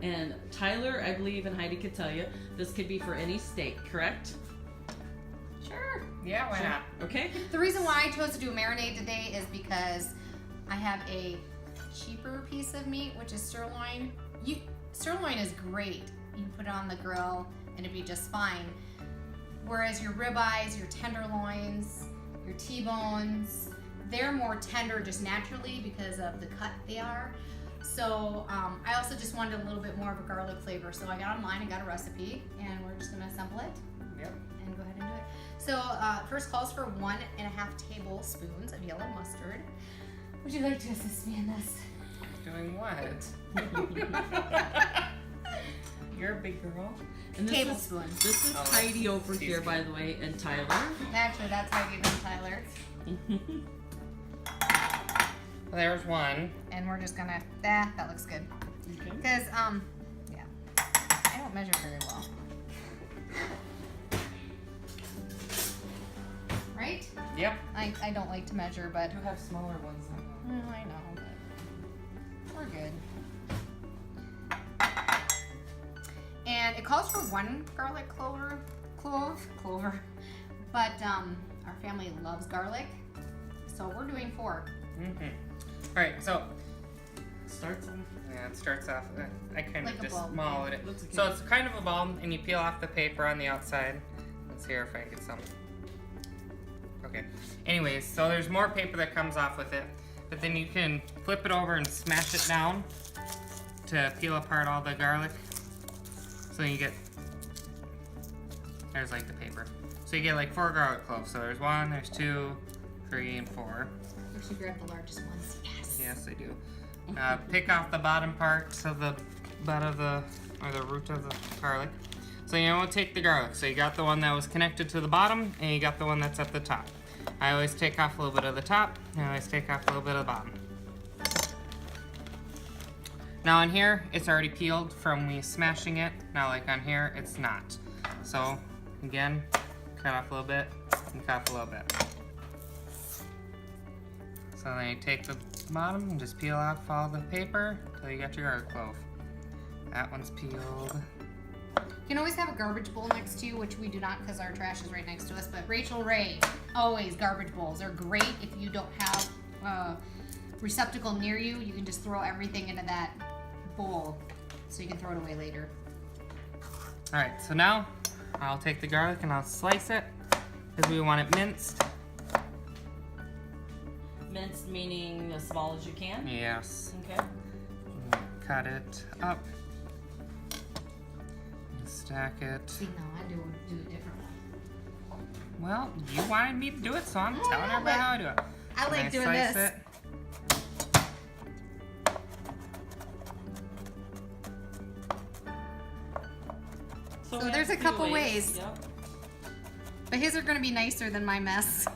And Tyler, I believe, and Heidi could tell you, this could be for any steak, correct? Sure. Yeah, why not? Okay. The reason why I chose to do a marinade today is because I have a cheaper piece of meat, which is sirloin. Sirloin is great. You can put it on the grill and it'd be just fine. Whereas your ribeyes, your tenderloins, your T-bones, they're more tender just naturally because of the cut they are. So I also just wanted a little bit more of a garlic flavor. So I got online and got a recipe, and we're just gonna assemble it. Yep. And go ahead and do it. So first calls for 1.5 tablespoons of yellow mustard. Would you like to assist me in this? Doing what? You're a big girl. And Tablespoon. This is Heidi over here, by the way, and Tyler. Actually, that's how you do Tyler. There's one. And we're just gonna, that looks good. Okay. Because, yeah, I don't measure very well. Right? Yep. I don't like to measure, but You have smaller ones than that. I know, but we're good. And it calls for 1 garlic clove, but our family loves garlic, so we're doing 4. Mm-hmm. All right, so Starts on. yeah, it starts off. I kind Like of a just ball. molled it. That's okay. So it's kind of a ball, and you peel off the paper on the outside. Let's see if I can get some. Okay. Anyways, so there's more paper that comes off with it, but then you can flip it over and smash it down to peel apart all the garlic. So you get, there's like the paper. So you get like 4 garlic cloves. So there's 1, there's 2, 3, and 4. We should grab the largest ones. Yes. Yes, I do. Pick off the bottom parts of the butt of the, or the root of the garlic. So you want to take the garlic. So you got the one that was connected to the bottom, and you got the one that's at the top. I always take off a little bit of the top, and I always take off a little bit of the bottom. Now on here, it's already peeled from me smashing it. Now like on here, it's not. So again, cut off a little bit, and cut off a little bit. So then you take the bottom and just peel off all the paper until you got your garlic clove. That one's peeled. You can always have a garbage bowl next to you, which we do not because our trash is right next to us, but Rachel Ray, always garbage bowls. They're great if you don't have a receptacle near you. You can just throw everything into that bowl so you can throw it away later. Alright, so now I'll take the garlic and I'll slice it because we want it minced. Minced meaning as small as you can. Yes. Okay. Cut it up. And stack it. See, no, I do it differently. Well, you wanted me to do it, so I'm I telling know, everybody but how I do it. I like And doing slice this. it. So we have there's a few couple ways. Yep. But his are going to be nicer than my mess.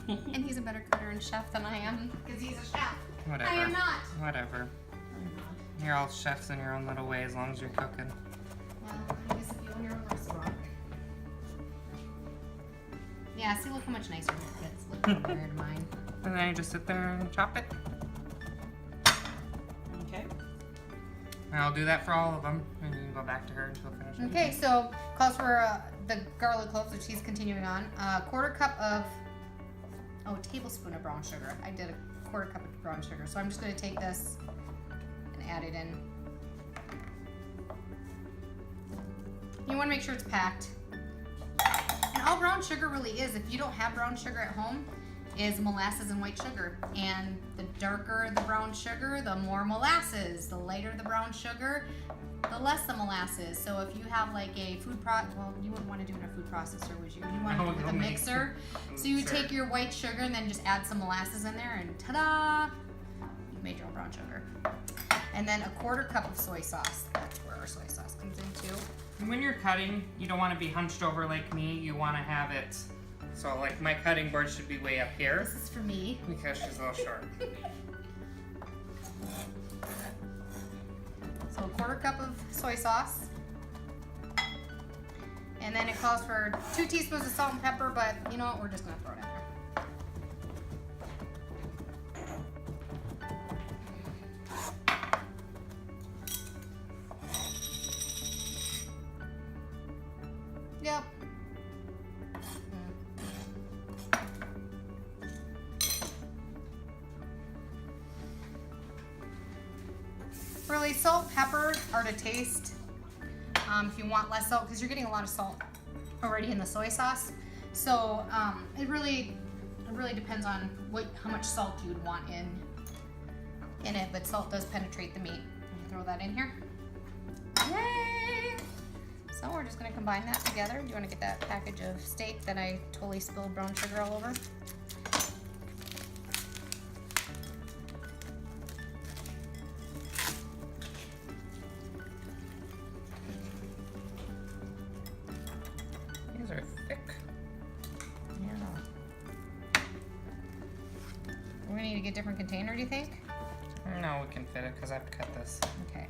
And he's a better cutter and chef than I am because he's a chef. Whatever. I am not. Whatever. You're all chefs in your own little way as long as you're cooking. Well, I guess if you own your own restaurant. Yeah, see, look how much nicer it gets. Look compared to mine. And then you just sit there and chop it. Okay. And I'll do that for all of them, and you can go back to her until finish. Okay, so calls for the garlic cloves, which he's continuing on. A tablespoon of brown sugar. I did a quarter cup of brown sugar, so I'm just going to take this and add it in. You want to make sure it's packed. And all brown sugar really is, if you don't have brown sugar at home, is molasses and white sugar. And the darker the brown sugar, the more molasses. The lighter the brown sugar, the less the molasses. So if you have like a well, you wouldn't want to do it in a food processor, would you? You want to do it with a mixer. So you take your white sugar and then just add some molasses in there, and ta-da! You made your own brown sugar. And then a quarter cup of soy sauce. That's where our soy sauce comes in too. When you're cutting, you don't want to be hunched over like me. You want to have it, so like my cutting board should be way up here This is for me. because she's a little short. So a quarter cup of soy sauce. And then it calls for 2 teaspoons of salt and pepper, but you know what, we're just gonna throw it in there. Yep. Really, salt, pepper are to taste. If you want less salt, because you're getting a lot of salt already in the soy sauce. So it really depends on how much salt you'd want in it. But salt does penetrate the meat. Throw that in here. Yay! So we're just gonna combine that together. Do you want to get that package of steak that I totally spilled brown sugar all over? These are thick. Yeah. We're gonna need to get a different container, do you think? No, we can fit it because I've cut this. Okay.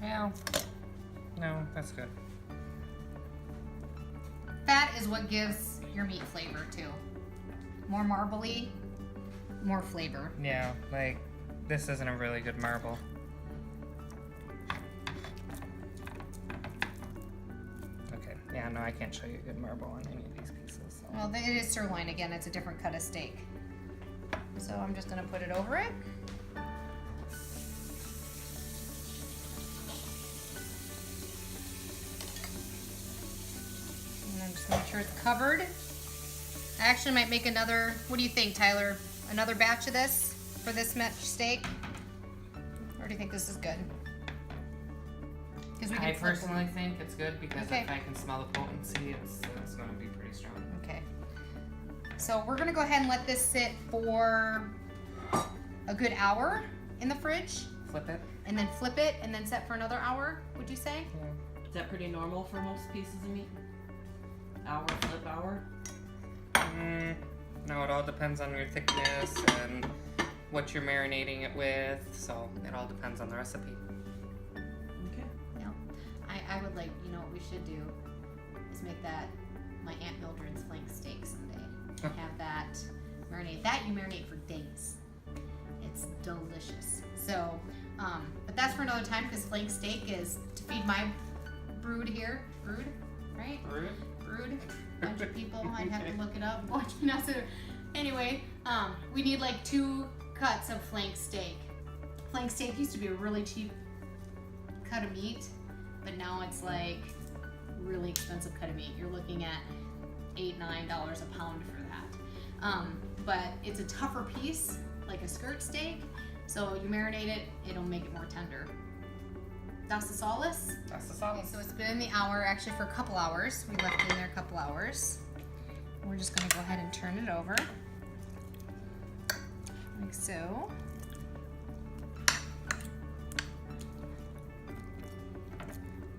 Well, no, that's good. Fat is what gives your meat flavor too. More marbly, more flavor. Yeah, like this isn't a really good marble. Okay, yeah, no, I can't show you a good marble on any of these pieces. So. Well, it is sirloin again. It's a different cut of steak. So I'm just gonna put it over it. And then just make sure it's covered. I actually might make another, what do you think, Tyler? Another batch of this for this much steak? Or do you think this is good? Because we I can flip personally think it's good because Okay. if I can smell the potency, it's going to be pretty strong. Okay. So we're gonna go ahead and let this sit for a good hour in the fridge, Flip it. and then flip it, and then set for another hour, would you say? Yeah. Is that pretty normal for most pieces of meat? Hour, flip hour? No, it all depends on your thickness and what you're marinating it with, so it all depends on the recipe. Okay. No. I would like, you know what we should do is make that my Aunt Mildred's flank steak someday. Have that marinate. That you marinate for days. It's delicious. So, but that's for another time because flank steak is to feed my brood here. Brood, right? Brood. Bunch of people. I'd have to look it up. Watch me not say. Anyway, we need like 2 cuts of flank steak. Flank steak used to be a really cheap cut of meat, but now it's like really expensive cut of meat. You're looking at $8-9 a pound for that. But it's a tougher piece, like a skirt steak. So you marinate it, it'll make it more tender. Das ist alles. That's the sauce. Okay, so it's been the hour, actually for a couple hours. We left it in there a couple hours. We're just gonna go ahead and turn it over. Like so.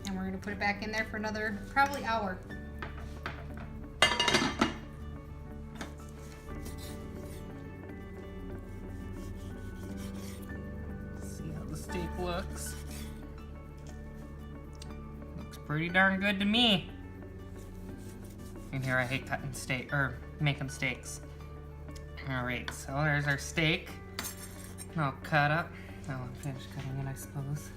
And we're gonna put it back in there for another, probably hour. See how the steak looks. Looks pretty darn good to me. And here I hate cutting steak or making steaks. Alright, so there's our steak. All cut up. Oh, I'm finished cutting it, I suppose.